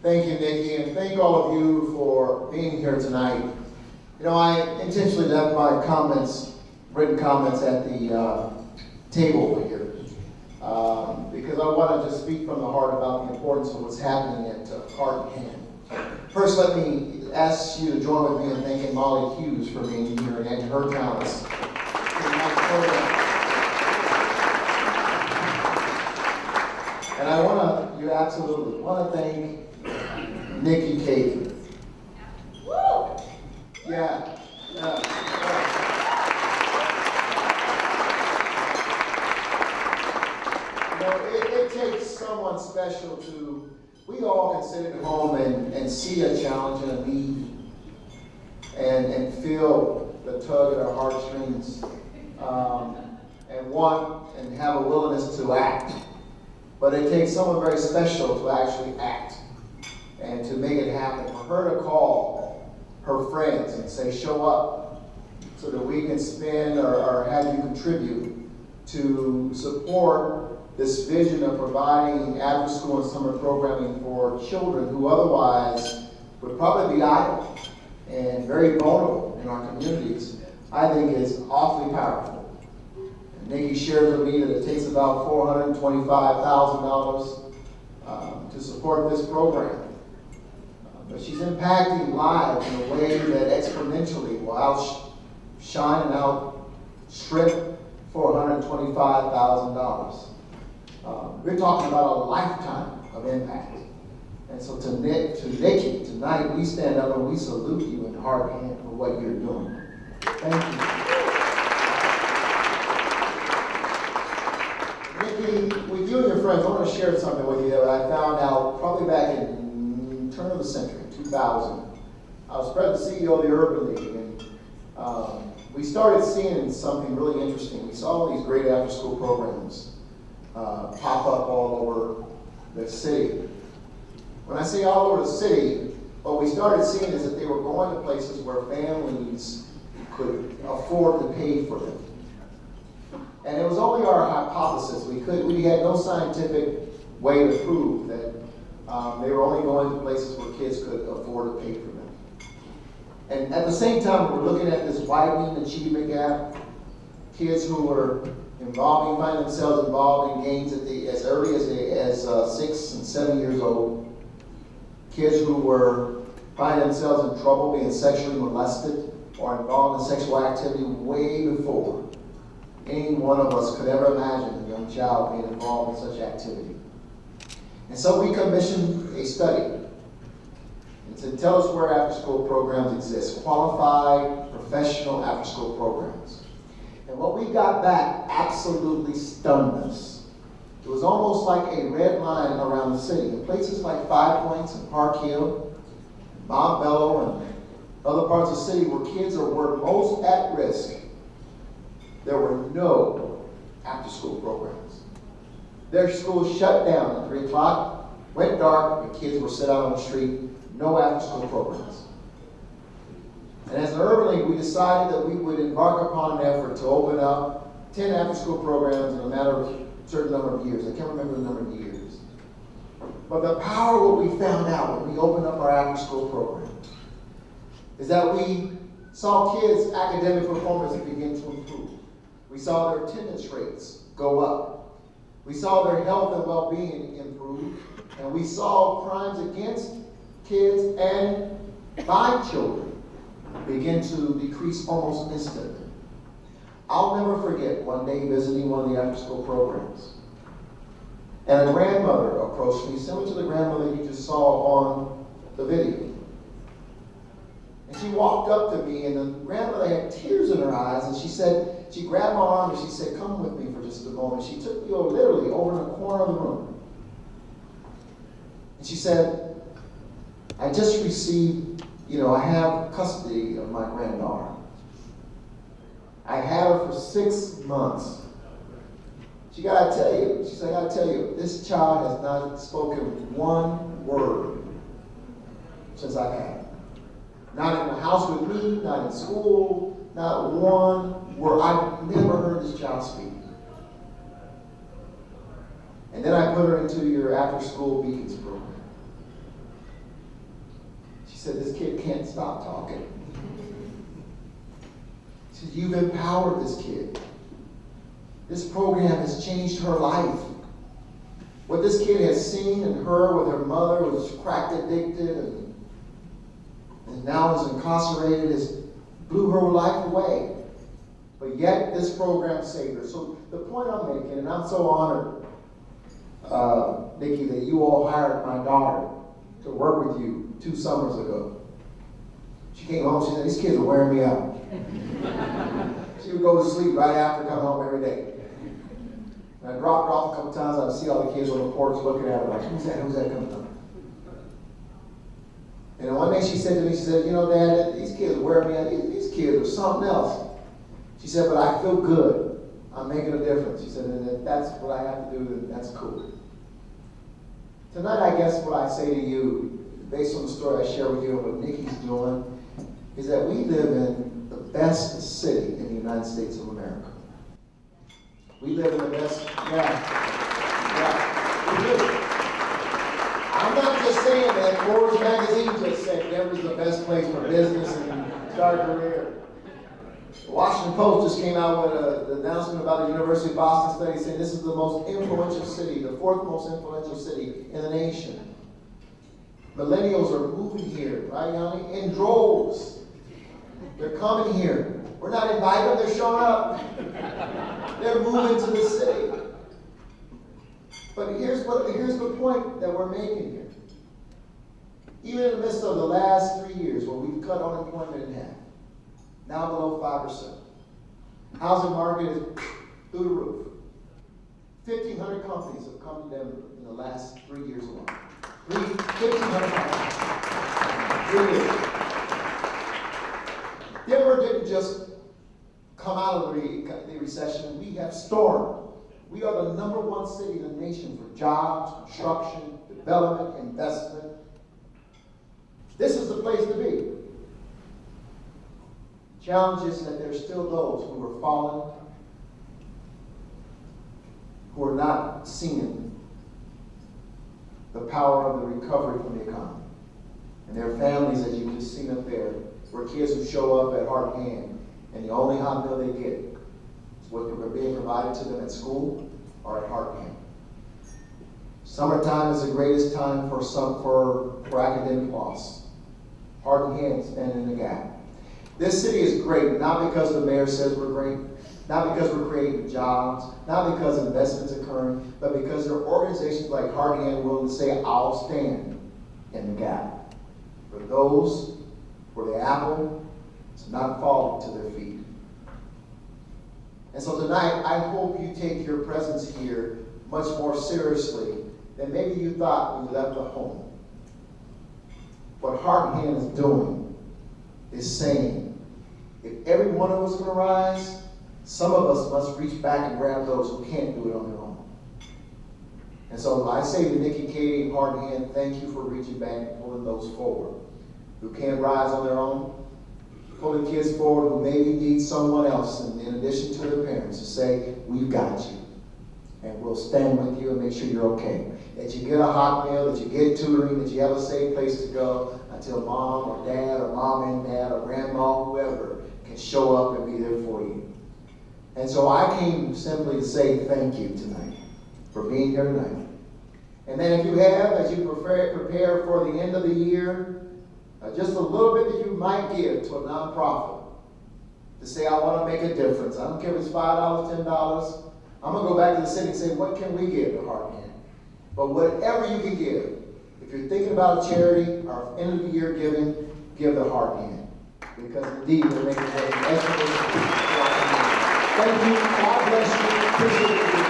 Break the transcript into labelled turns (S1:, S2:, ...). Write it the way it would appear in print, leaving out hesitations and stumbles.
S1: Thank you, Nikki, and thank all of you for being here tonight. You know, I intentionally left my comments, written comments at the table over here because I want to just speak from the heart about the importance of what's happening at Heart and Hand. First, let me ask you to join with me in thanking Molly Hughes for being here and her talents. And I you absolutely want to thank Nikki Katie. Woo! Yeah. You know, it takes someone special we all can sit at home and see a challenge and a need and feel the tug at our heartstrings and want and have a willingness to act. But it takes someone very special to actually act and to make it happen. For her to call her friends and say, show up so that we can spend or have you contribute to support this vision of providing after school and summer programming for children who otherwise would probably be idle and very vulnerable in our communities, I think is awfully powerful. Nikki shared with me that it takes about $425,000 to support this program. But she's impacting lives in a way that exponentially will outshine and outstrip $425,000. We're talking about a lifetime of impact. And so to Nikki, tonight we stand up and we salute you in heart and hand for what you're doing. Thank you. Nikki, with you and your friends, I want to share something with you that I found out probably back in the turn of the century, 2000. I was president CEO of the Urban League, and we started seeing something really interesting. We saw all these great after-school programs pop up all over the city. When I say all over the city, what we started seeing is that they were going to places where families could afford to pay for them. And it was only our hypothesis. We had no scientific way to prove that they were only going to places where kids could afford to pay for them. And at the same time, we're looking at this widening achievement gap. Kids who were find themselves involved in games as early as 6 and 7 years old. Kids who were finding themselves in trouble being sexually molested or involved in sexual activity way before any one of us could ever imagine a young child being involved in such activity. And so we commissioned a study to tell us where after-school programs exist, qualified, professional after-school programs. And what we got back absolutely stunned us. It was almost like a red line around the city. In places like Five Points and Park Hill, Montbello, and other parts of the city where kids were most at risk, there were no after-school programs. Their schools shut down at 3 o'clock, went dark, and kids were set out on the street, no after-school programs. And as an Urban League, we decided that we would embark upon an effort to open up 10 after-school programs in a matter of a certain number of years. I can't remember the number of years. But the power of what we found out when we opened up our after-school programs is that we saw kids' academic performance begin to improve. We saw their attendance rates go up. We saw their health and well-being improve. And we saw crimes against kids and by children begin to decrease almost instantly. I'll never forget one day visiting one of the after-school programs. And a grandmother approached me, similar to the grandmother you just saw on the video. And she walked up to me, and the grandmother had tears in her eyes, and she grabbed my arm and she said, come with me for just a moment. She took me literally over in the corner of the room. And she said, I just received, I have custody of my granddaughter. I had her for 6 months. She said, I gotta tell you, this child has not spoken one word since I've had her. Not in the house with me, not in school, not one word. I've never heard this child speak. And then I put her into your after-school Beacons program. She said, this kid can't stop talking. She said, you've empowered this kid. This program has changed her life. What this kid has seen and heard with her mother was crack addicted and now is incarcerated has blew her life away. But yet this program saved her. So the point I'm making, and I'm so honored, Nikki, that you all hired my daughter to work with you 2 summers ago. She came home, she said, these kids are wearing me out. She would go to sleep right after coming home every day. And I dropped her off a couple times, I'd see all the kids on the porch looking at her like, who's that coming from? And one day she said to me, she said, you know, Dad, these kids are wearing me out. These kids are something else. She said, but I feel good. I'm making a difference. She said, and if that's what I have to do, then that's cool. Tonight, I guess what I say to you, based on the story I share with you and what Nikki's doing, is that we live in the best city in the United States of America. We live in the best, we do. I'm not just saying that. Forbes magazine just said Denver's the best place for business and start a career. The Washington Post just came out with an announcement about the University of Boston study saying this is the most influential city, the 4th most influential city in the nation. Millennials are moving here, right, Yanni? In droves. They're coming here. We're not inviting them, they're showing up. They're moving to the city. But here's the point that we're making here. Even in the midst of the last 3 years where we've cut unemployment in half, now below 5%. Housing market is through the roof. 1,500 companies have come to Denver in the last 3 years alone. 1,500 companies. 3 years. Denver didn't just come out of the recession. We have stormed. We are the #1 city in the nation for jobs, construction, development, investment. This is the place to be. Challenge is that there's still those who are fallen, who are not seeing the power of the recovery from the economy. And their families, as you've just seen up there, were kids who show up at Heart and Hand, and the only hot meal they get is what they're being provided to them at school or at Heart and Hand. Summertime is the greatest time for academic loss. Heart and Hand standing in the gap. This city is great, not because the mayor says we're great, not because we're creating jobs, not because investments are occurring, but because there are organizations like Heart and Hand willing to say, I'll stand in the gap for those where the apple is not falling to their feet. And so tonight, I hope you take your presence here much more seriously than maybe you thought when you left the home. What Heart and Hand is doing is saying, if every one of us is going to rise, some of us must reach back and grab those who can't do it on their own. And so I say to Nikki, Katie, and Heart and Hand, thank you for reaching back and pulling those forward who can't rise on their own, pulling kids forward who maybe need someone else in addition to their parents to say, we've got you. And we'll stand with you and make sure you're okay. That you get a hot meal, that you get tutoring, that you have a safe place to go until mom or dad or mom and dad or grandma, whoever, can show up and be there for you. And so I came simply to say thank you tonight for being here tonight. And then if you have, as you prepare for the end of the year, just a little bit that you might give to a nonprofit to say, I want to make a difference. I don't care if it's $5, $10. I'm going to go back to the city and say, what can we give to Heart and Hand? But whatever you can give, if you're thinking about a charity or end of the year giving, give the Heart and Hand. Because indeed, we're making an excellent. Thank you. God bless you. Appreciate you.